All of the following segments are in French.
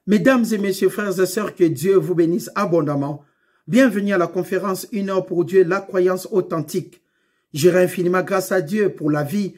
Mesdames et messieurs, frères et sœurs, que Dieu vous bénisse abondamment. Bienvenue à la conférence Une heure pour Dieu, la croyance authentique. Je rends infiniment grâce à Dieu pour la vie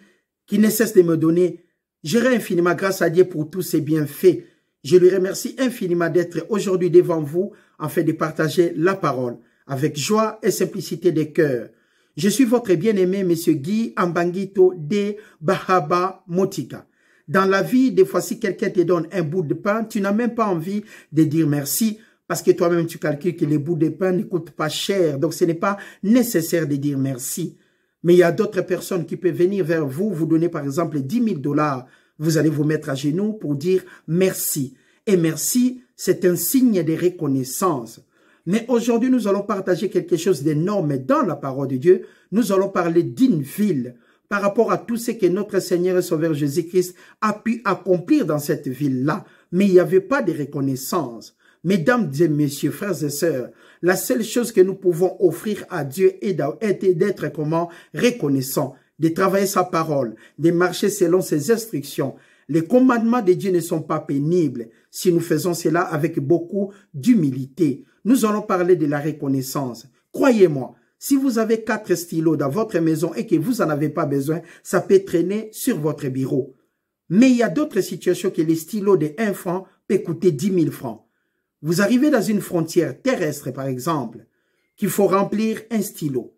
qui ne cesse de me donner. Je rends infiniment grâce à Dieu pour tous ses bienfaits. Je lui remercie infiniment d'être aujourd'hui devant vous afin de partager la parole avec joie et simplicité de cœur. Je suis votre bien-aimé, Monsieur Guy Ambangito de Bahaba Motika. Dans la vie, des fois, si quelqu'un te donne un bout de pain, tu n'as même pas envie de dire merci parce que toi-même, tu calcules que les bouts de pain ne coûtent pas cher. Donc, ce n'est pas nécessaire de dire merci. Mais il y a d'autres personnes qui peuvent venir vers vous, vous donner par exemple 10 000 $. Vous allez vous mettre à genoux pour dire merci. Et merci, c'est un signe de reconnaissance. Mais aujourd'hui, nous allons partager quelque chose d'énorme dans la parole de Dieu. Nous allons parler d'une ville par rapport à tout ce que notre Seigneur et Sauveur Jésus-Christ a pu accomplir dans cette ville-là. Mais il n'y avait pas de reconnaissance. Mesdames et messieurs, frères et sœurs, la seule chose que nous pouvons offrir à Dieu est d'être comment reconnaissant, de travailler sa parole, de marcher selon ses instructions. Les commandements de Dieu ne sont pas pénibles si nous faisons cela avec beaucoup d'humilité. Nous allons parler de la reconnaissance. Croyez-moi, si vous avez 4 stylos dans votre maison et que vous n'en avez pas besoin, ça peut traîner sur votre bureau. Mais il y a d'autres situations que les stylos de 1 franc peuvent coûter 10 000 francs. Vous arrivez dans une frontière terrestre, par exemple, qu'il faut remplir un stylo.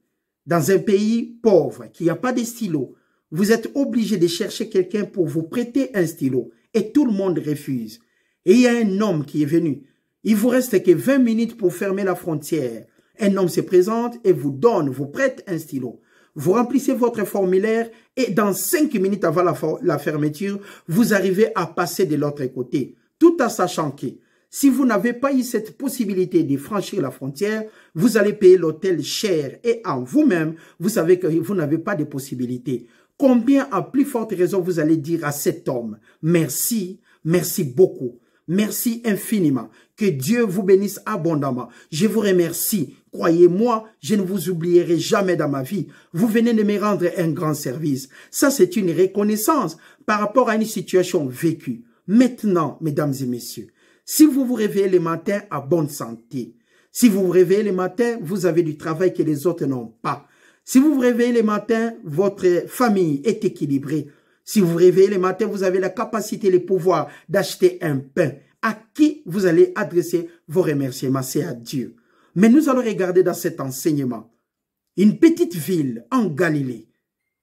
Dans un pays pauvre, qui n'a pas de stylo, vous êtes obligé de chercher quelqu'un pour vous prêter un stylo. Et tout le monde refuse. Et il y a un homme qui est venu. Il vous reste que 20 minutes pour fermer la frontière. Un homme se présente et vous donne, vous prête un stylo. Vous remplissez votre formulaire et dans 5 minutes avant la fermeture, vous arrivez à passer de l'autre côté. Tout en sachant que si vous n'avez pas eu cette possibilité de franchir la frontière, vous allez payer l'hôtel cher et en vous-même, vous savez que vous n'avez pas de possibilité. Combien à plus forte raison vous allez dire à cet homme, merci, merci beaucoup. Merci infiniment. Que Dieu vous bénisse abondamment. Je vous remercie. Croyez-moi, je ne vous oublierai jamais dans ma vie. Vous venez de me rendre un grand service. Ça, c'est une reconnaissance par rapport à une situation vécue. Maintenant, mesdames et messieurs, si vous vous réveillez le matin à bonne santé, si vous vous réveillez le matin, vous avez du travail que les autres n'ont pas. Si vous vous réveillez le matin, votre famille est équilibrée. Si vous vous réveillez le matin, vous avez la capacité, le pouvoir d'acheter un pain. À qui vous allez adresser vos remerciements? C'est à Dieu. Mais nous allons regarder dans cet enseignement une petite ville en Galilée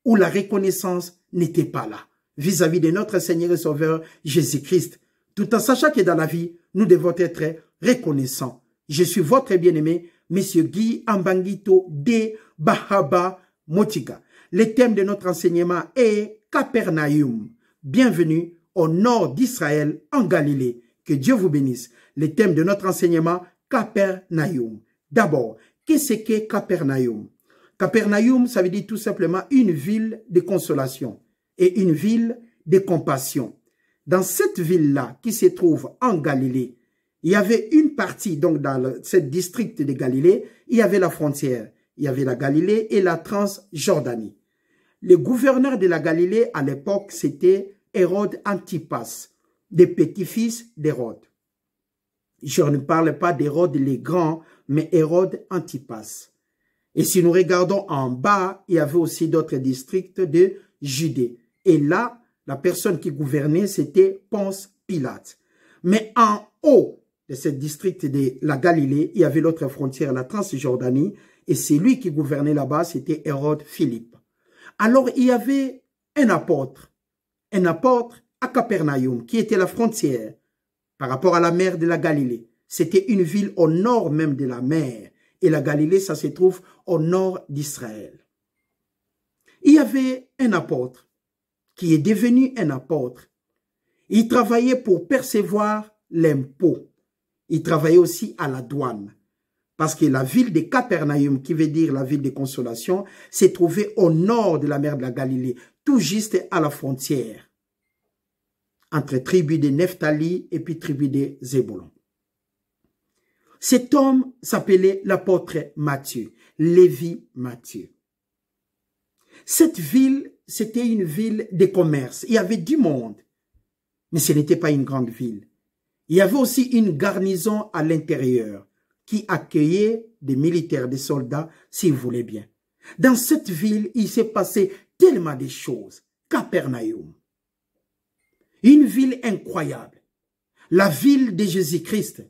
où la reconnaissance n'était pas là vis-à-vis de notre Seigneur et Sauveur Jésus-Christ. Tout en sachant que dans la vie, nous devons être reconnaissants. Je suis votre bien-aimé, Monsieur Guy Ambangito de Bahaba Motika. Le thème de notre enseignement est Capernaum. Bienvenue au nord d'Israël, en Galilée. Que Dieu vous bénisse. Le thème de notre enseignement, Capernaum. D'abord, qu'est-ce qu'est Capernaum? Capernaum, ça veut dire tout simplement une ville de consolation et une ville de compassion. Dans cette ville-là, qui se trouve en Galilée, il y avait une partie, donc dans ce district de Galilée, il y avait la frontière. Il y avait la Galilée et la Transjordanie. Le gouverneur de la Galilée, à l'époque, c'était Hérode Antipas, des petits-fils d'Hérode. Je ne parle pas d'Hérode le Grand, mais Hérode Antipas. Et si nous regardons en bas, il y avait aussi d'autres districts de Judée. Et là, la personne qui gouvernait, c'était Ponce Pilate. Mais en haut de ce district de la Galilée, il y avait l'autre frontière, la Transjordanie, et celui qui gouvernait là-bas, c'était Hérode Philippe. Alors, il y avait un apôtre à Capernaum, qui était la frontière par rapport à la mer de la Galilée. C'était une ville au nord même de la mer. Et la Galilée, ça se trouve au nord d'Israël. Il y avait un apôtre qui est devenu un apôtre. Il travaillait pour percevoir l'impôt. Il travaillait aussi à la douane. Parce que la ville de Capernaum, qui veut dire la ville de consolation, s'est trouvée au nord de la mer de la Galilée, tout juste à la frontière, entre tribu de Nephtali et puis tribu de Zébulon. Cet homme s'appelait l'apôtre Matthieu, Lévi Matthieu. Cette ville, c'était une ville de commerce. Il y avait du monde, mais ce n'était pas une grande ville. Il y avait aussi une garnison à l'intérieur qui accueillait des militaires, des soldats, si vous voulez bien. Dans cette ville, il s'est passé tellement de choses. Capernaum. Une ville incroyable. La ville de Jésus-Christ.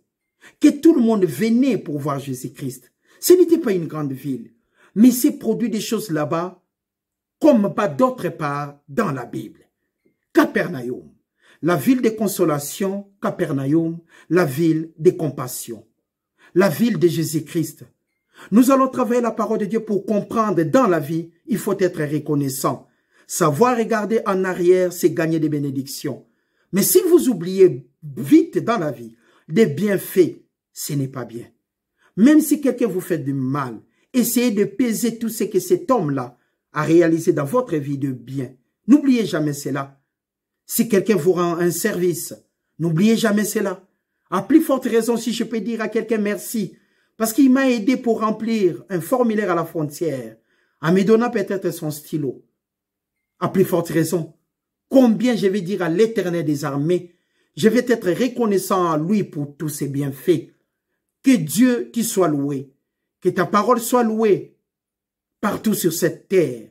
Que tout le monde venait pour voir Jésus-Christ. Ce n'était pas une grande ville. Mais il s'est produit des choses là-bas comme pas d'autre part dans la Bible. Capernaum. La ville de consolation, Capernaum, la ville de compassion. La ville de Jésus-Christ. Nous allons travailler la parole de Dieu pour comprendre dans la vie, il faut être reconnaissant. Savoir regarder en arrière, c'est gagner des bénédictions. Mais si vous oubliez vite dans la vie des bienfaits, ce n'est pas bien. Même si quelqu'un vous fait du mal, essayez de peser tout ce que cet homme-là a réalisé dans votre vie de bien. N'oubliez jamais cela. Si quelqu'un vous rend un service, n'oubliez jamais cela. À plus forte raison, si je peux dire à quelqu'un merci, parce qu'il m'a aidé pour remplir un formulaire à la frontière, en me donnant peut-être son stylo. À plus forte raison, combien je vais dire à l'Éternel des armées, je vais être reconnaissant à lui pour tous ses bienfaits. Que Dieu t'y soit loué, que ta parole soit louée partout sur cette terre.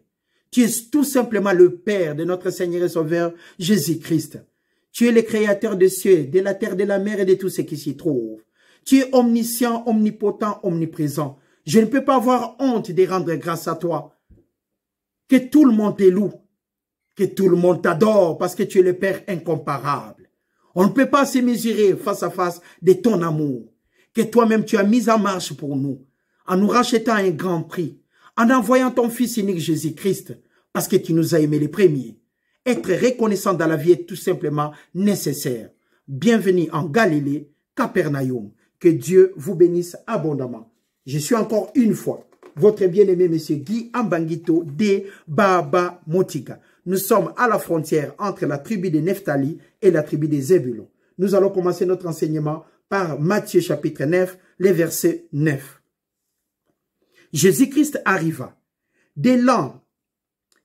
Tu es tout simplement le Père de notre Seigneur et Sauveur Jésus-Christ. Tu es le Créateur des cieux, de la terre, de la mer et de tout ce qui s'y trouve. Tu es omniscient, omnipotent, omniprésent. Je ne peux pas avoir honte de rendre grâce à toi. Que tout le monde te loue, que tout le monde t'adore parce que tu es le Père incomparable. On ne peut pas se mesurer face à face de ton amour que toi-même tu as mis en marche pour nous, en nous rachetant un grand prix, en envoyant ton Fils unique Jésus-Christ, parce que tu nous as aimés les premiers. Être reconnaissant dans la vie est tout simplement nécessaire. Bienvenue en Galilée, Capernaum. Que Dieu vous bénisse abondamment. Je suis encore une fois votre bien-aimé monsieur Guy Ambangito de Baba Motika. Nous sommes à la frontière entre la tribu de Nephtali et la tribu des Zébulon. Nous allons commencer notre enseignement par Matthieu chapitre 9, les versets 9. Jésus-Christ arriva. Dès l'an,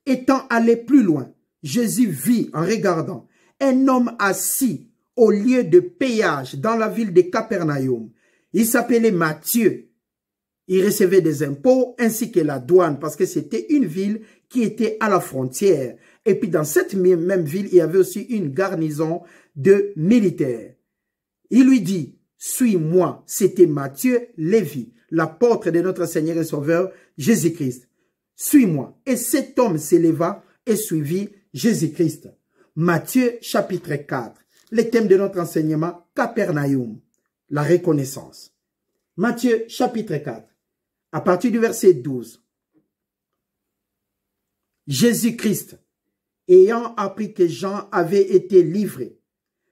étant allé plus loin, Jésus vit en regardant un homme assis au lieu de péage dans la ville de Capernaum. Il s'appelait Matthieu. Il recevait des impôts ainsi que la douane parce que c'était une ville qui était à la frontière. Et puis dans cette même ville, il y avait aussi une garnison de militaires. Il lui dit, suis-moi. C'était Matthieu Lévi, l'apôtre de notre Seigneur et Sauveur Jésus-Christ. Suis-moi. Et cet homme s'éleva et suivit Jésus-Christ. Matthieu chapitre 4. Le thème de notre enseignement, Capernaum, la reconnaissance. Matthieu chapitre 4, à partir du verset 12. Jésus-Christ, ayant appris que Jean avait été livré,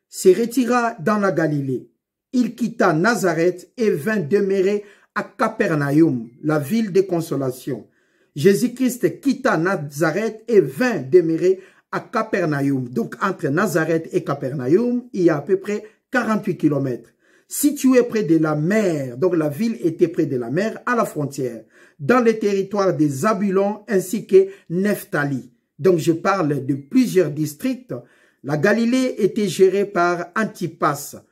se retira dans la Galilée. Il quitta Nazareth et vint demeurer à Capernaum, la ville de consolation. Jésus-Christ quitta Nazareth et vint demeurer à Capernaum. Donc, entre Nazareth et Capernaum, il y a à peu près 48 kilomètres. Situé près de la mer, donc la ville était près de la mer, à la frontière, dans le territoire des Zabulon ainsi que Nephtali. Donc, je parle de plusieurs districts. La Galilée était gérée par Antipas.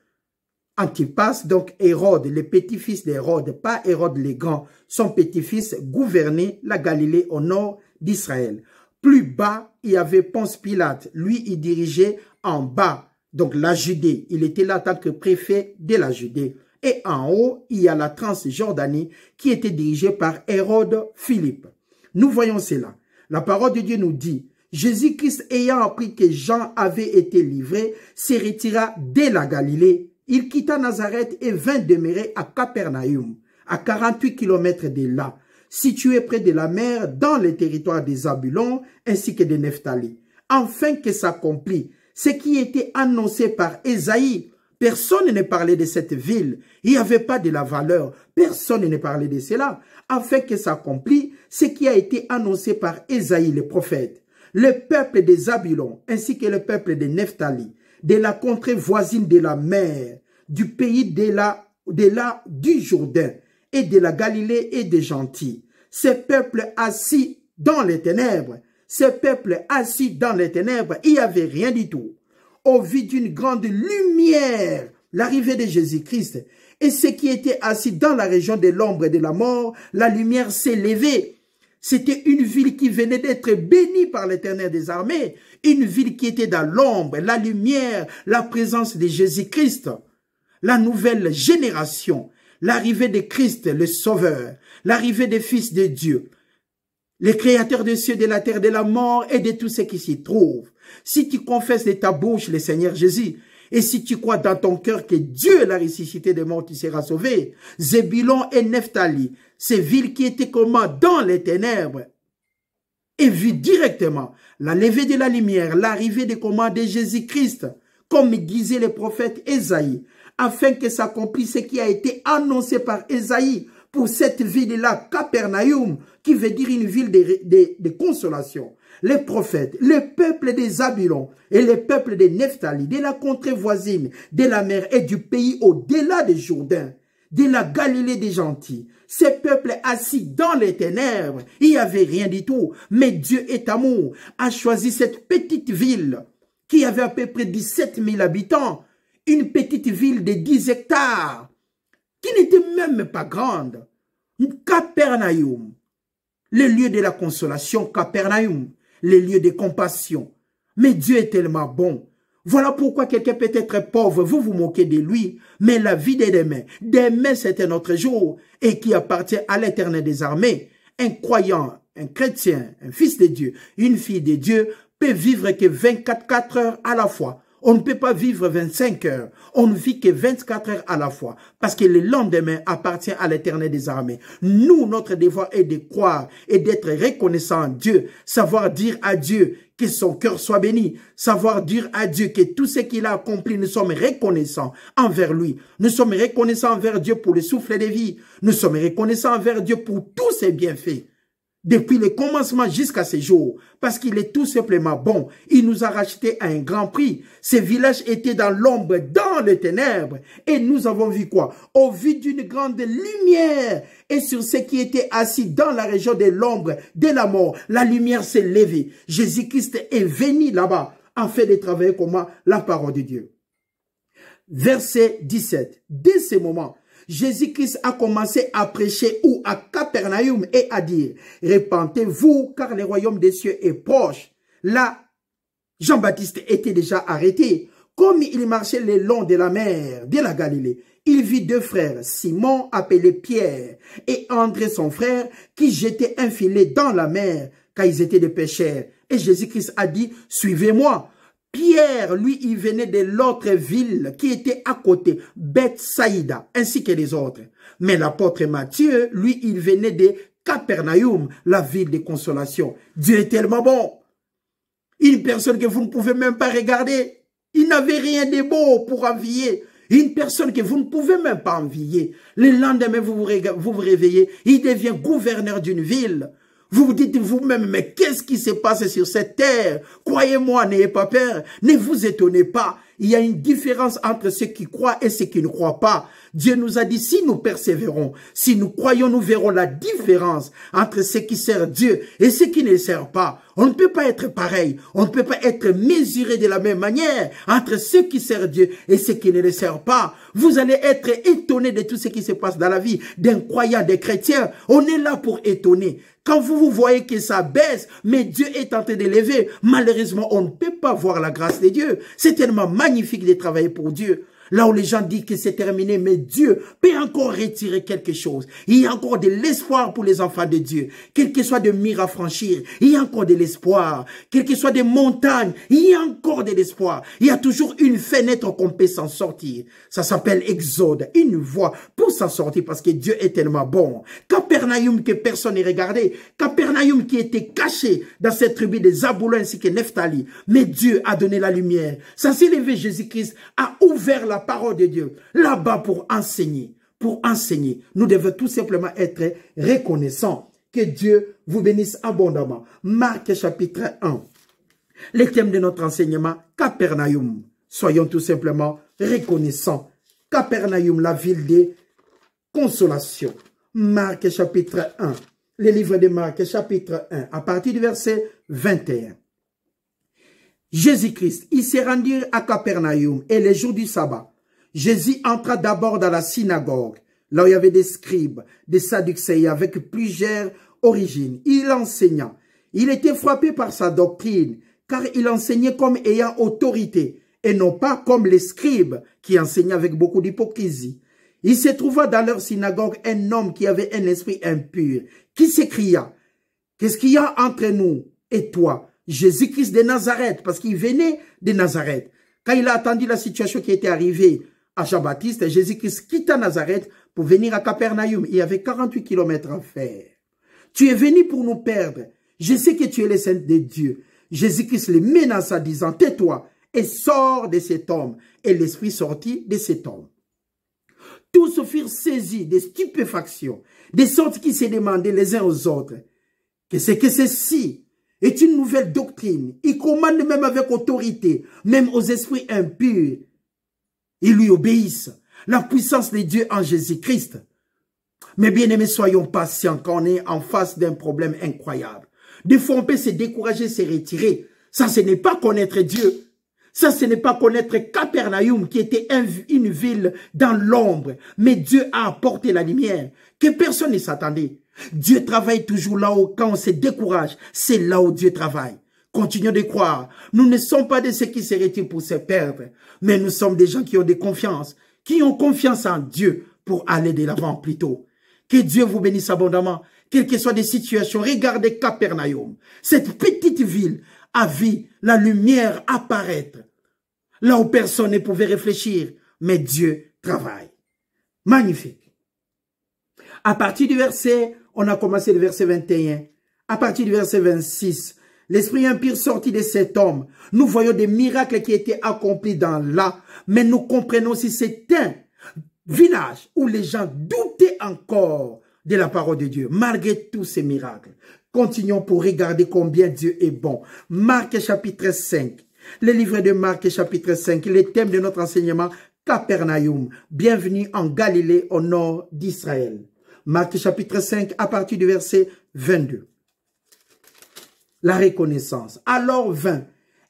Antipas, donc Hérode, le petit-fils d'Hérode, pas Hérode le Grand, son petit-fils gouvernait la Galilée au nord d'Israël. Plus bas, il y avait Ponce Pilate. Lui, il dirigeait en bas, donc la Judée. Il était là en tant que préfet de la Judée. Et en haut, il y a la Transjordanie qui était dirigée par Hérode Philippe. Nous voyons cela. La parole de Dieu nous dit, Jésus-Christ ayant appris que Jean avait été livré, se retira de la Galilée. Il quitta Nazareth et vint demeurer à Capernaum, à 48 kilomètres de là, situé près de la mer dans le territoire des Zabulon ainsi que de Nephtali, afin que s'accomplit ce qui était annoncé par Ésaïe. Personne ne parlait de cette ville, il n'y avait pas de la valeur, personne ne parlait de cela, afin que s'accomplit ce qui a été annoncé par Ésaïe le prophète. Le peuple des Zabulon ainsi que le peuple de Nephtali, de la contrée voisine de la mer, du pays du Jourdain et de la Galilée et des gentils. Ces peuples assis dans les ténèbres, il n'y avait rien du tout. Au vu d'une grande lumière l'arrivée de Jésus-Christ. Et ceux qui étaient assis dans la région de l'ombre et de la mort, la lumière s'est levée. C'était une ville qui venait d'être bénie par l'Éternel des armées, une ville qui était dans l'ombre, la lumière, la présence de Jésus-Christ, la nouvelle génération, l'arrivée de Christ, le Sauveur, l'arrivée des fils de Dieu, les créateurs des cieux, de la terre, de la mort et de tout ce qui s'y trouve. Si tu confesses de ta bouche le Seigneur Jésus, et si tu crois dans ton cœur que Dieu l'a ressuscité des morts, tu seras sauvé. Zébulon et Nephtali, ces villes qui étaient comment dans les ténèbres, et vu directement la levée de la lumière, l'arrivée des commandes de Jésus-Christ, comme disait le prophète Ésaïe, afin que s'accomplisse ce qui a été annoncé par Ésaïe pour cette ville-là, Capernaum, qui veut dire une ville de consolation. Les prophètes, le peuple des Zabulon et le peuple de Nephtali, de la contrée voisine, de la mer et du pays au-delà des Jourdain, de la Galilée des gentils, ces peuples assis dans les ténèbres, il n'y avait rien du tout. Mais Dieu est amour, a choisi cette petite ville qui avait à peu près 17 000 habitants, une petite ville de 10 hectares, qui n'était même pas grande. Capernaum, le lieu de la consolation, Capernaum, le lieu de compassion. Mais Dieu est tellement bon. Voilà pourquoi quelqu'un peut être pauvre, vous vous moquez de lui, mais la vie de demain c'est un autre jour, et qui appartient à l'Éternel des armées. Un croyant, un chrétien, un fils de Dieu, une fille de Dieu peut vivre que 24 heures à la fois. On ne peut pas vivre 25 heures. On ne vit que 24 heures à la fois. Parce que le lendemain appartient à l'Éternel des armées. Nous, notre devoir est de croire et d'être reconnaissant à Dieu. Savoir dire à Dieu que son cœur soit béni. Savoir dire à Dieu que tout ce qu'il a accompli, nous sommes reconnaissants envers lui. Nous sommes reconnaissants envers Dieu pour le souffle de vie. Nous sommes reconnaissants envers Dieu pour tous ses bienfaits. Depuis le commencement jusqu'à ce jour, parce qu'il est tout simplement bon. Il nous a racheté à un grand prix. Ces villages étaient dans l'ombre, dans les ténèbres. Et nous avons vu quoi? Au vu d'une grande lumière. Et sur ceux qui étaient assis dans la région de l'ombre, de la mort, la lumière s'est levée. Jésus-Christ est venu là-bas, afin de travailler comment? La parole de Dieu. Verset 17. Dès ce moment, Jésus-Christ a commencé à prêcher ou à Capernaum et à dire, répentez-vous car le royaume des cieux est proche. Là, Jean-Baptiste était déjà arrêté. Comme il marchait le long de la mer, de la Galilée, il vit deux frères, Simon appelé Pierre et André son frère, qui jetaient un filet dans la mer car ils étaient des pêcheurs. Et Jésus-Christ a dit, suivez-moi. Pierre, lui, il venait de l'autre ville qui était à côté, Bethsaïda, ainsi que les autres. Mais l'apôtre Matthieu, lui, il venait de Capernaum, la ville de consolation. Dieu est tellement bon. Une personne que vous ne pouvez même pas regarder. Il n'avait rien de beau pour envier. Une personne que vous ne pouvez même pas envier. Le lendemain, vous vous réveillez, il devient gouverneur d'une ville. Vous vous dites vous-même, mais qu'est-ce qui se passe sur cette terre? Croyez-moi, n'ayez pas peur, ne vous étonnez pas. Il y a une différence entre ceux qui croient et ceux qui ne croient pas. Dieu nous a dit, si nous persévérons, si nous croyons, nous verrons la différence entre ceux qui servent Dieu et ceux qui ne le servent pas. On ne peut pas être pareil. On ne peut pas être mesuré de la même manière entre ceux qui servent Dieu et ceux qui ne le servent pas. Vous allez être étonnés de tout ce qui se passe dans la vie d'un croyant, des chrétiens. On est là pour étonner. Quand vous voyez que ça baisse, mais Dieu est en train d'élever, malheureusement, on ne peut pas voir la grâce de Dieu. C'est tellement magnifique de travailler pour Dieu. Là où les gens disent que c'est terminé, mais Dieu peut encore retirer quelque chose. Il y a encore de l'espoir pour les enfants de Dieu. Quel que soit de murs à franchir, il y a encore de l'espoir. Quel que soit des montagnes, il y a encore de l'espoir. Il y a toujours une fenêtre qu'on peut s'en sortir. Ça s'appelle Exode, une voie pour s'en sortir parce que Dieu est tellement bon. Capernaum que personne n'a regardé. Capernaum qui était caché dans cette tribu des Zabulon ainsi que Nephtali. Mais Dieu a donné la lumière. Ça s'est levé, Jésus-Christ a ouvert la parole de Dieu là-bas pour enseigner. Pour enseigner, nous devons tout simplement être reconnaissants. Que Dieu vous bénisse abondamment. Marc chapitre 1. Le thème de notre enseignement, Capernaum. Soyons tout simplement reconnaissants. Capernaum, la ville de consolation. Marc chapitre 1. Le livre de Marc chapitre 1, à partir du verset 21. Jésus-Christ, il s'est rendu à Capernaum et le jour du sabbat, Jésus entra d'abord dans la synagogue, là où il y avait des scribes, des sadducéens avec plusieurs origines. Il enseigna. Il était frappé par sa doctrine, car il enseignait comme ayant autorité, et non pas comme les scribes qui enseignaient avec beaucoup d'hypocrisie. Il se trouva dans leur synagogue un homme qui avait un esprit impur, qui s'écria, « Qu'est-ce qu'il y a entre nous et toi, Jésus-Christ de Nazareth ?» Parce qu'il venait de Nazareth. Quand il a attendu la situation qui était arrivée à Jean-Baptiste, Jésus-Christ quitta Nazareth pour venir à Capernaum. Il y avait 48 kilomètres à faire. Tu es venu pour nous perdre. Je sais que tu es le Saint de Dieu. Jésus-Christ le menaça, disant, tais-toi et sors de cet homme. Et l'esprit sortit de cet homme. Tous furent saisis de stupéfaction, de sorte qu'ils se demandaient les uns aux autres, que ceci est une nouvelle doctrine. Il commande même avec autorité, même aux esprits impurs. Ils lui obéissent. La puissance de Dieu en Jésus-Christ. Mais bien aimés, soyons patients quand on est en face d'un problème incroyable. Des fois, on peut se décourager, se retirer. Ça, ce n'est pas connaître Dieu. Ça, ce n'est pas connaître Capernaum, qui était une ville dans l'ombre. Mais Dieu a apporté la lumière, que personne ne s'attendait. Dieu travaille toujours là où, quand on se décourage, c'est là où Dieu travaille. Continuons de croire. Nous ne sommes pas de ceux qui se retirent pour se perdre, mais nous sommes des gens qui ont de confiance, qui ont confiance en Dieu pour aller de l'avant plus tôt. Que Dieu vous bénisse abondamment, quelles que soient les situations. Regardez Capernaum, cette petite ville a vu la lumière apparaître, là où personne ne pouvait réfléchir, mais Dieu travaille. Magnifique. À partir du verset, on a commencé le verset 21, à partir du verset 26, l'esprit impur sortit de cet homme. Nous voyons des miracles qui étaient accomplis dans là, mais nous comprenons si c'est un village où les gens doutaient encore de la parole de Dieu, malgré tous ces miracles. Continuons pour regarder combien Dieu est bon. Marc chapitre 5. Le livre de Marc chapitre 5, le thème de notre enseignement, Capernaum. Bienvenue en Galilée au nord d'Israël. Marc chapitre 5 à partir du verset 22. La reconnaissance. Alors vint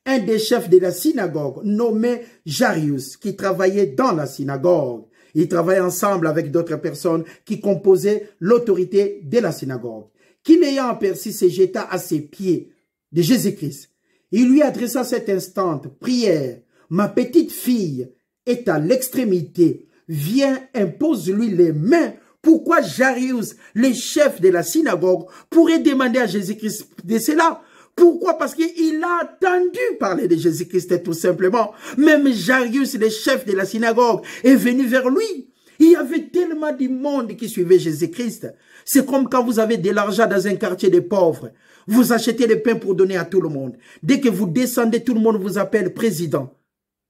un des chefs de la synagogue nommé Jairus qui travaillait dans la synagogue. Il travaillait ensemble avec d'autres personnes qui composaient l'autorité de la synagogue. Qui l'ayant aperçu se jeta à ses pieds de Jésus-Christ. Il lui adressa cette instante prière. Ma petite fille est à l'extrémité. Viens, impose-lui les mains. Pourquoi Jairus, le chef de la synagogue, pourrait demander à Jésus-Christ de cela? Pourquoi? Parce qu'il a entendu parler de Jésus-Christ tout simplement. Même Jairus, le chef de la synagogue, est venu vers lui. Il y avait tellement de monde qui suivait Jésus-Christ. C'est comme quand vous avez de l'argent dans un quartier de pauvres. Vous achetez le pain pour donner à tout le monde. Dès que vous descendez, tout le monde vous appelle président,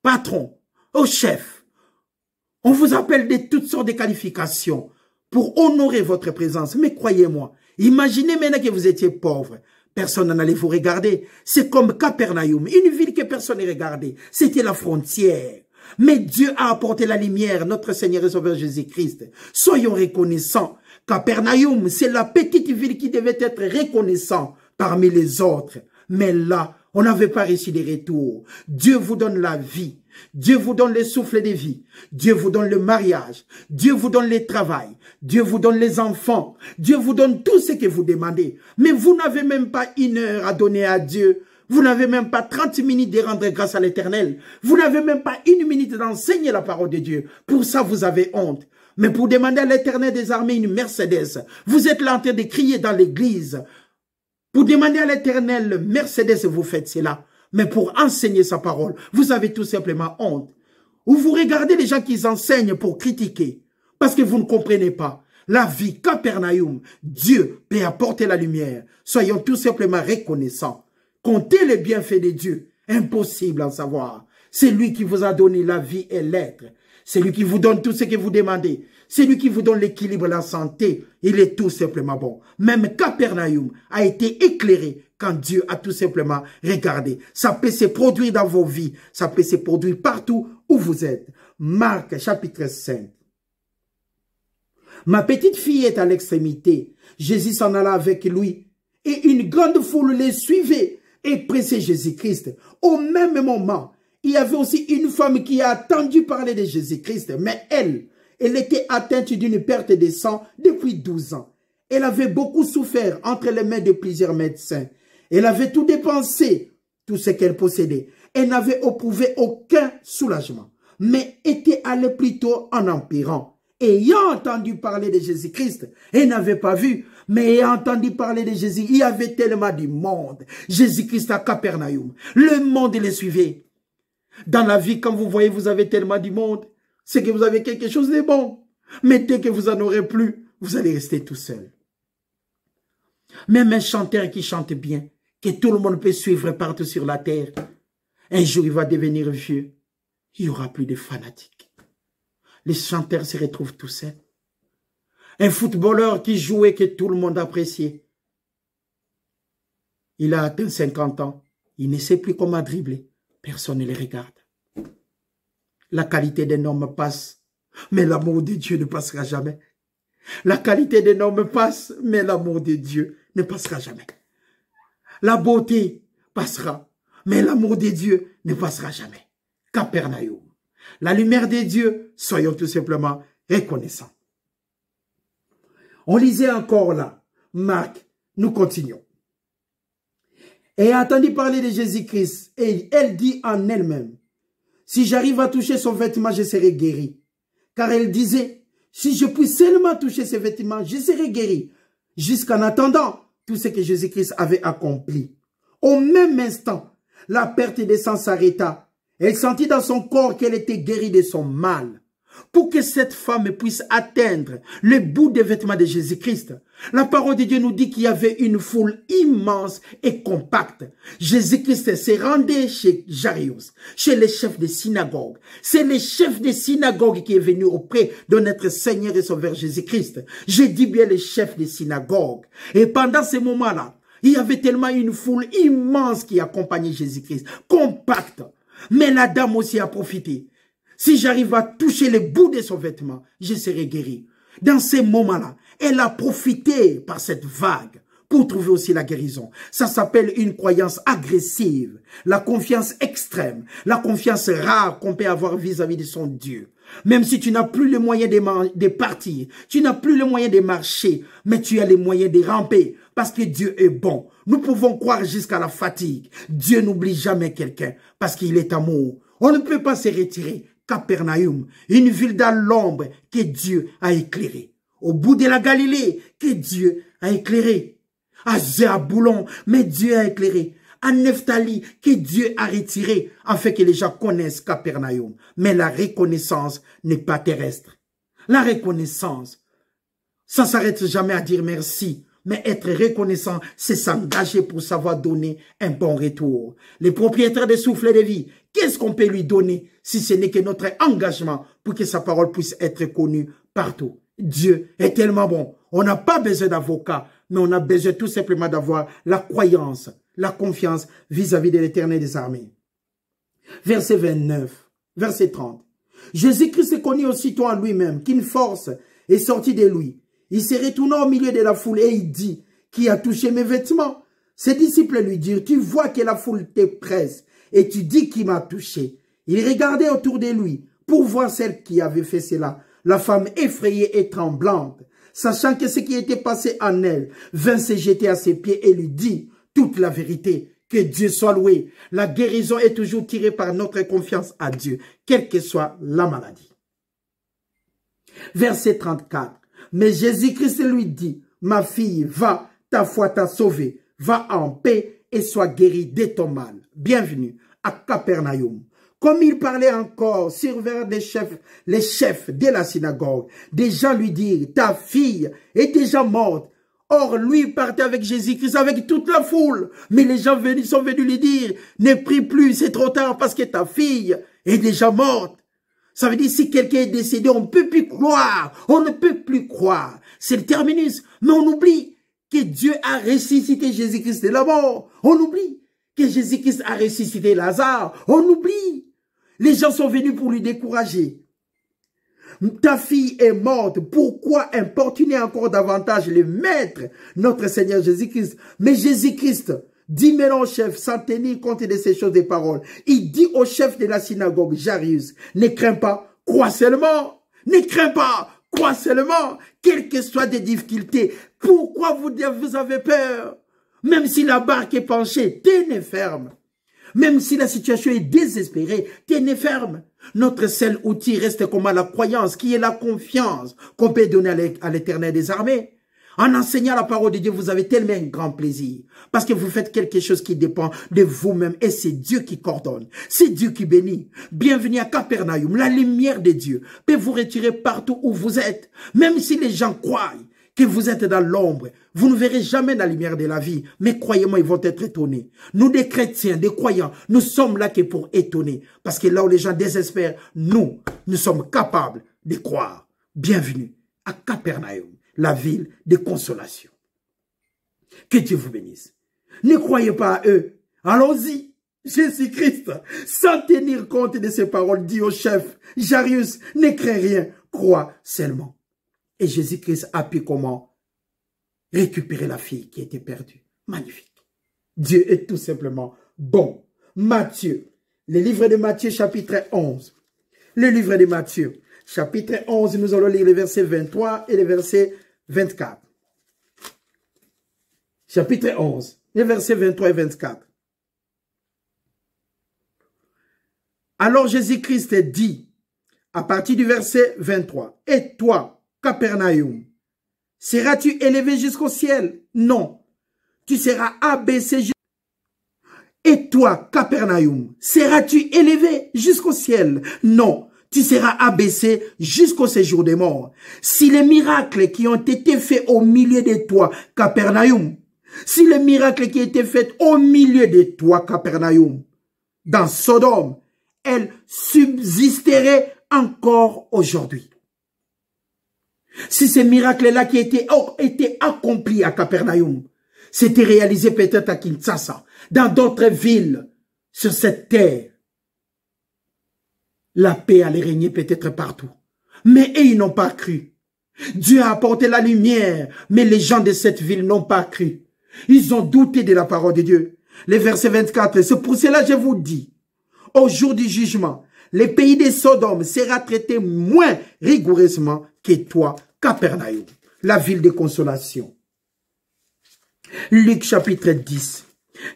patron, au chef. On vous appelle de toutes sortes de qualifications pour honorer votre présence. Mais croyez-moi, imaginez maintenant que vous étiez pauvre. Personne n'en allait vous regarder. C'est comme Capernaum, une ville que personne ne regardait. C'était la frontière. Mais Dieu a apporté la lumière, notre Seigneur et Sauveur Jésus-Christ. Soyons reconnaissants. Capernaum, c'est la petite ville qui devait être reconnaissante parmi les autres. Mais là, on n'avait pas reçu de retour. Dieu vous donne la vie. Dieu vous donne le souffle de vie. Dieu vous donne le mariage. Dieu vous donne le travail. Dieu vous donne les enfants. Dieu vous donne tout ce que vous demandez. Mais vous n'avez même pas 1 heure à donner à Dieu. Vous n'avez même pas 30 minutes de rendre grâce à l'Éternel. Vous n'avez même pas 1 minute d'enseigner la parole de Dieu. Pour ça, vous avez honte. Mais pour demander à l'Éternel des armées une Mercedes, vous êtes là en train de crier dans l'église. Pour demander à l'Éternel Mercedes, vous faites cela. Mais pour enseigner sa parole, vous avez tout simplement honte. Ou vous regardez les gens qui enseignent pour critiquer. Parce que vous ne comprenez pas. La vie, Capernaum, Dieu peut apporter la lumière. Soyons tout simplement reconnaissants. Comptez les bienfaits de Dieu. Impossible à savoir. C'est lui qui vous a donné la vie et l'être. C'est lui qui vous donne tout ce que vous demandez. C'est lui qui vous donne l'équilibre, la santé. Il est tout simplement bon. Même Capernaum a été éclairé quand Dieu a tout simplement regardé. Ça peut se produire dans vos vies. Ça peut se produire partout où vous êtes. Marc chapitre 5. Ma petite fille est à l'extrémité. Jésus s'en alla avec lui. Et une grande foule les suivait et pressait Jésus-Christ. Au même moment, il y avait aussi une femme qui a entendu parler de Jésus-Christ, mais elle était atteinte d'une perte de sang depuis 12 ans. Elle avait beaucoup souffert entre les mains de plusieurs médecins. Elle avait tout dépensé, tout ce qu'elle possédait. Elle n'avait éprouvé aucun soulagement, mais était allée plutôt en empirant. Ayant entendu parler de Jésus-Christ, elle n'avait pas vu, mais ayant entendu parler de Jésus, il y avait tellement du monde. Jésus-Christ à Capernaum, le monde les suivait. Dans la vie, quand vous voyez, vous avez tellement du monde, c'est que vous avez quelque chose de bon. Mais dès que vous en aurez plus, vous allez rester tout seul. Même un chanteur qui chante bien, que tout le monde peut suivre partout sur la terre, un jour il va devenir vieux. Il n'y aura plus de fanatiques. Les chanteurs se retrouvent tout seuls. Un footballeur qui jouait, que tout le monde appréciait. Il a atteint 50 ans. Il ne sait plus comment dribbler. Personne ne les regarde. La qualité d'un homme passe, mais l'amour de Dieu ne passera jamais. La qualité d'un homme passe, mais l'amour de Dieu ne passera jamais. La beauté passera, mais l'amour de Dieu ne passera jamais. Capernaum. La lumière de Dieu, soyons tout simplement reconnaissants. On lisait encore là, Marc, nous continuons. Et a entendu parler de Jésus-Christ, et elle dit en elle-même, si j'arrive à toucher son vêtement, je serai guéri. Car elle disait, si je puis seulement toucher ses vêtements, je serai guéri. Jusqu'en attendant tout ce que Jésus-Christ avait accompli. Au même instant, la perte de sang s'arrêta. Elle sentit dans son corps qu'elle était guérie de son mal. Pour que cette femme puisse atteindre le bout des vêtements de Jésus-Christ, la parole de Dieu nous dit qu'il y avait une foule immense et compacte. Jésus-Christ s'est rendu chez Jairus, chez les chefs des synagogues. C'est le chef des synagogues qui est venu auprès de notre Seigneur et Sauveur Jésus-Christ. Je dis bien le chef des synagogues. Et pendant ces moments-là, il y avait tellement une foule immense qui accompagnait Jésus-Christ, compacte. Mais la dame aussi a profité. Si j'arrive à toucher le bout de son vêtement, je serai guéri. Dans ces moments-là, elle a profité par cette vague pour trouver aussi la guérison. Ça s'appelle une croyance agressive, la confiance extrême, la confiance rare qu'on peut avoir vis-à-vis de son Dieu. Même si tu n'as plus les moyens de partir, tu n'as plus les moyens de marcher, mais tu as les moyens de ramper parce que Dieu est bon. Nous pouvons croire jusqu'à la fatigue. Dieu n'oublie jamais quelqu'un parce qu'il est amour. On ne peut pas se retirer. Capernaum, une ville dans l'ombre que Dieu a éclairée. Au bout de la Galilée, que Dieu a éclairé. À Zéaboulon, mais Dieu a éclairé. À Nephtali, que Dieu a retiré, afin que les gens connaissent Capernaum. Mais la reconnaissance n'est pas terrestre. La reconnaissance, ça ne s'arrête jamais à dire merci. Mais être reconnaissant, c'est s'engager pour savoir donner un bon retour. Les propriétaires des souffles de vie, qu'est-ce qu'on peut lui donner si ce n'est que notre engagement pour que sa parole puisse être connue partout? Dieu est tellement bon. On n'a pas besoin d'avocat, mais on a besoin tout simplement d'avoir la croyance, la confiance vis-à-vis de l'Éternel des armées. Verset 29, verset 30. Jésus-Christ connut aussitôt en lui-même qu'une force est sortie de lui. Il se retourna au milieu de la foule et il dit, qui a touché mes vêtements? Ses disciples lui dirent, tu vois que la foule te presse et tu dis qui m'a touché. Il regardait autour de lui pour voir celle qui avait fait cela. La femme effrayée et tremblante, sachant que ce qui était passé en elle, vint se jeter à ses pieds et lui dit toute la vérité. Que Dieu soit loué. La guérison est toujours tirée par notre confiance à Dieu, quelle que soit la maladie. Verset 34. Mais Jésus-Christ lui dit, ma fille, va, ta foi t'a sauvée, va en paix et sois guérie de ton mal. Bienvenue à Capernaum. Comme il parlait encore, survinrent les chefs de la synagogue. Des gens lui dirent, ta fille est déjà morte. Or, lui partait avec Jésus-Christ, avec toute la foule. Mais les gens sont venus lui dire, ne prie plus, c'est trop tard parce que ta fille est déjà morte. Ça veut dire si quelqu'un est décédé, on ne peut plus croire. On ne peut plus croire. C'est le terminus. Mais on oublie que Dieu a ressuscité Jésus-Christ de la mort. On oublie que Jésus-Christ a ressuscité Lazare. On oublie. Les gens sont venus pour lui décourager. Ta fille est morte. Pourquoi importuner encore davantage le Maître, notre Seigneur Jésus-Christ? Mais Jésus-Christ dit maintenant au chef, sans tenir compte de ces choses des paroles. Il dit au chef de la synagogue, Jarius, ne crains pas, crois seulement. Ne crains pas, crois seulement, quelles que soient des difficultés. Pourquoi vous avez peur? Même si la barque est penchée, tenez ferme. Même si la situation est désespérée, tenez ferme. Notre seul outil reste comme la croyance, qui est la confiance qu'on peut donner à l'Éternel des armées. En enseignant la parole de Dieu, vous avez tellement un grand plaisir. Parce que vous faites quelque chose qui dépend de vous-même. Et c'est Dieu qui coordonne. C'est Dieu qui bénit. Bienvenue à Capernaum. La lumière de Dieu peut vous retirer partout où vous êtes. Même si les gens croient que vous êtes dans l'ombre, vous ne verrez jamais la lumière de la vie. Mais croyez-moi, ils vont être étonnés. Nous, des chrétiens, des croyants, nous sommes là que pour étonner. Parce que là où les gens désespèrent, nous sommes capables de croire. Bienvenue à Capernaum, la ville de consolation. Que Dieu vous bénisse. Ne croyez pas à eux. Allons-y. Jésus-Christ, sans tenir compte de ces paroles, dit au chef, Jarius, ne crains rien, crois seulement. Et Jésus-Christ a pu comment récupérer la fille qui était perdue. Magnifique. Dieu est tout simplement bon. Matthieu, le livre de Matthieu chapitre 11. Le livre de Matthieu chapitre 11, nous allons lire les versets 23 et les versets 24. Chapitre 11, les versets 23 et 24. Alors Jésus-Christ dit, à partir du verset 23, « Et toi, Capernaum, seras-tu élevé jusqu'au ciel? Non, tu seras abaissé jusqu'au ciel. Et toi, Capernaum, seras-tu élevé jusqu'au ciel? Non, tu seras abaissé jusqu'au séjour des morts. Si les miracles qui ont été faits au milieu de toi, Capernaum, si les miracles qui ont été faits au milieu de toi, Capernaum, dans Sodome, elles subsisteraient encore aujourd'hui. Si ces miracles-là qui étaient accomplis à Capernaum, s'étaient réalisés peut-être à Kinshasa, dans d'autres villes sur cette terre, la paix allait régner peut-être partout. Mais ils n'ont pas cru. Dieu a apporté la lumière, mais les gens de cette ville n'ont pas cru. Ils ont douté de la parole de Dieu. Le verset 24, c'est pour cela que je vous dis, au jour du jugement, le pays de Sodome sera traité moins rigoureusement que toi, Capernaum, la ville de consolation. Luc chapitre 10.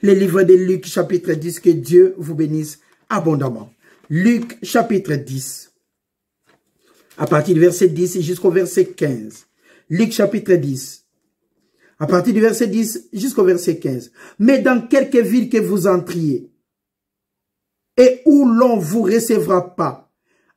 Le livre de Luc chapitre 10, que Dieu vous bénisse abondamment. Luc chapitre 10. À partir du verset 10 jusqu'au verset 15. Luc chapitre 10. À partir du verset 10 jusqu'au verset 15. Mais dans quelque ville que vous entriez, et où l'on ne vous recevra pas,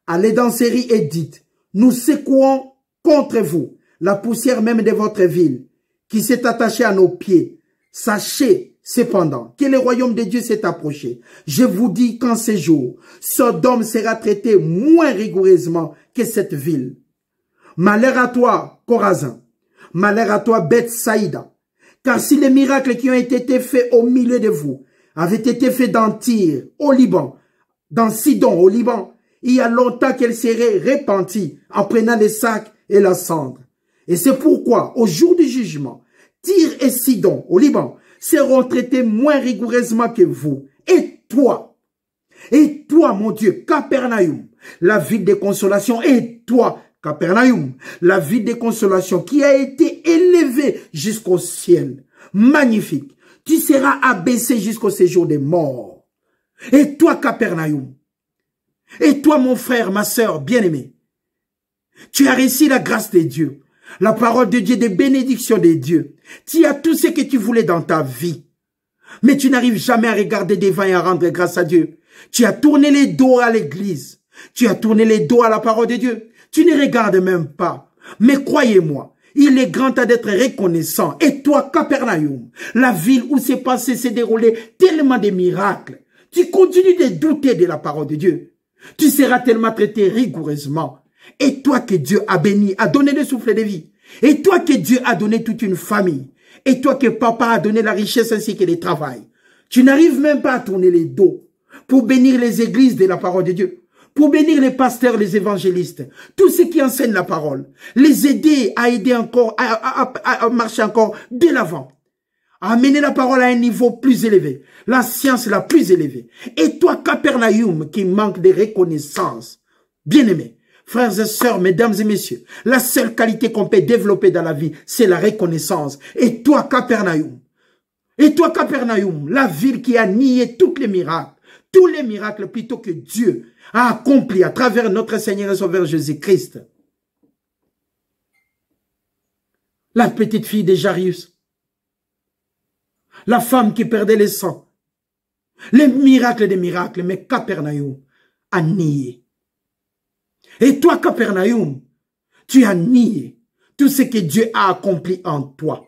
allez dans ces rues et dites, nous secouons contre vous la poussière même de votre ville, qui s'est attachée à nos pieds. Sachez cependant que le royaume de Dieu s'est approché. Je vous dis qu'en ces jours, Sodome sera traité moins rigoureusement que cette ville. Malheur à toi, Chorazin. Malheur à toi, Bethsaïda. Car si les miracles qui ont été faits au milieu de vous avaient été faits dans Tyr, au Liban, dans Sidon, au Liban, il y a longtemps qu'elle serait repentie en prenant les sacs et la cendre. Et c'est pourquoi, au jour du jugement, Tyr et Sidon, au Liban, seront traités moins rigoureusement que vous. Et toi, mon Dieu, Capernaum, la ville de consolation, et toi, Capernaum, la ville de consolation qui a été élevée jusqu'au ciel. Magnifique. Tu seras abaissé jusqu'au séjour des morts. Et toi, Capernaum, et toi, mon frère, ma sœur bien-aimée, tu as reçu la grâce de Dieu, la parole de Dieu, des bénédictions de Dieu. Tu as tout ce que tu voulais dans ta vie. Mais tu n'arrives jamais à regarder devant et à rendre grâce à Dieu. Tu as tourné les dos à l'église. Tu as tourné les dos à la parole de Dieu. Tu ne regardes même pas. Mais croyez-moi, il est grand à d'être reconnaissant. Et toi, Capernaum, la ville où s'est passé, s'est déroulé tellement de miracles, tu continues de douter de la parole de Dieu. Tu seras tellement traité rigoureusement. Et toi que Dieu a béni, a donné le souffle de vie. Et toi que Dieu a donné toute une famille. Et toi que papa a donné la richesse ainsi que le travail. Tu n'arrives même pas à tourner les dos pour bénir les églises de la parole de Dieu. Pour bénir les pasteurs, les évangélistes, tous ceux qui enseignent la parole. Les aider à aider encore, à marcher encore de l'avant. a amené la parole à un niveau plus élevé, la science la plus élevée. Et toi, Capernaum, qui manque de reconnaissance, bien-aimé, frères et sœurs, mesdames et messieurs, la seule qualité qu'on peut développer dans la vie, c'est la reconnaissance. Et toi, Capernaum, la ville qui a nié tous les miracles plutôt que Dieu a accompli à travers notre Seigneur et Sauveur Jésus-Christ. La petite fille de Jairus, la femme qui perdait le sang, les miracles des miracles, mais Capernaum a nié. Et toi, Capernaum, tu as nié tout ce que Dieu a accompli en toi.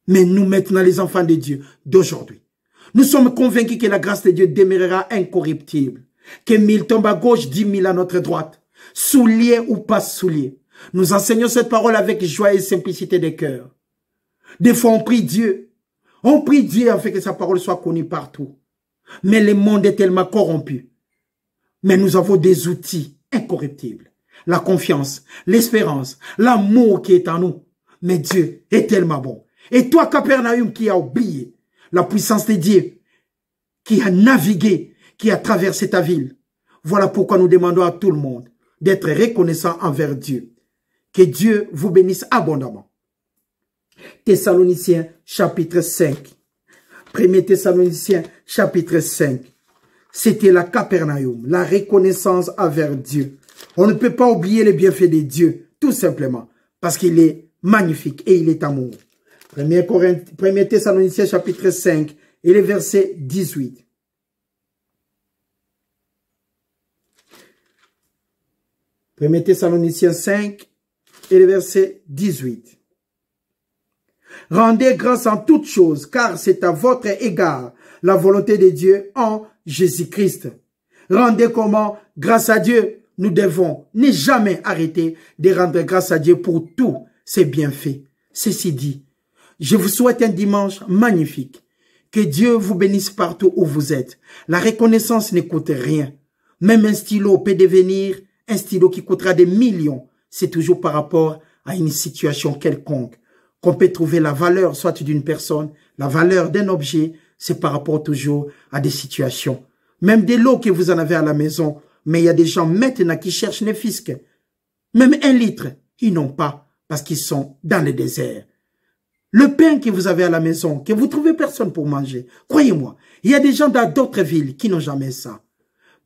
Mais nous, maintenant, les enfants de Dieu d'aujourd'hui, nous sommes convaincus que la grâce de Dieu demeurera incorruptible, que 1000 tombent à gauche, 10 000 à notre droite, souliers ou pas souliers. Nous enseignons cette parole avec joie et simplicité de cœur. Des fois, on prie Dieu afin que sa parole soit connue partout. Mais le monde est tellement corrompu. Mais nous avons des outils incorruptibles. La confiance, l'espérance, l'amour qui est en nous. Mais Dieu est tellement bon. Et toi, Capernaum, qui a oublié la puissance de Dieu, qui a navigué, qui a traversé ta ville. Voilà pourquoi nous demandons à tout le monde d'être reconnaissant envers Dieu. Que Dieu vous bénisse abondamment. Thessaloniciens chapitre 5. 1 Thessaloniciens chapitre 5. C'était la Capernaum, la reconnaissance envers Dieu. On ne peut pas oublier les bienfaits de Dieu, tout simplement, parce qu'il est magnifique et il est amour. 1 Thessaloniciens chapitre 5 et le verset 18. Premier Thessaloniciens 5 et le verset 18. Rendez grâce en toutes choses, car c'est à votre égard la volonté de Dieu en Jésus-Christ. Rendez comment? Grâce à Dieu. Nous devons ne jamais arrêter de rendre grâce à Dieu pour tous ses bienfaits. Ceci dit, je vous souhaite un dimanche magnifique. Que Dieu vous bénisse partout où vous êtes. La reconnaissance ne coûte rien. Même un stylo peut devenir un stylo qui coûtera des millions. C'est toujours par rapport à une situation quelconque qu'on peut trouver la valeur, soit d'une personne, la valeur d'un objet, c'est par rapport toujours à des situations. Même de l'eau que vous en avez à la maison, mais il y a des gens maintenant qui cherchent les fiscs. Même 1 litre, ils n'ont pas parce qu'ils sont dans le désert. Le pain que vous avez à la maison, que vous trouvez personne pour manger, croyez-moi, il y a des gens dans d'autres villes qui n'ont jamais ça.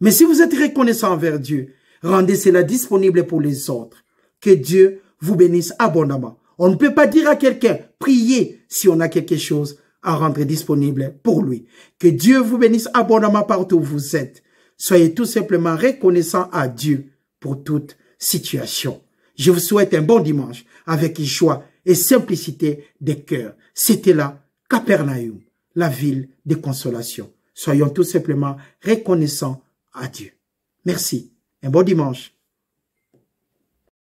Mais si vous êtes reconnaissant envers Dieu, rendez cela disponible pour les autres. Que Dieu vous bénisse abondamment. On ne peut pas dire à quelqu'un, priez si on a quelque chose à rendre disponible pour lui. Que Dieu vous bénisse abondamment partout où vous êtes. Soyez tout simplement reconnaissant à Dieu pour toute situation. Je vous souhaite un bon dimanche avec joie et simplicité de cœur. C'était là, Capernaum, la ville de consolation. Soyons tout simplement reconnaissants à Dieu. Merci. Un bon dimanche.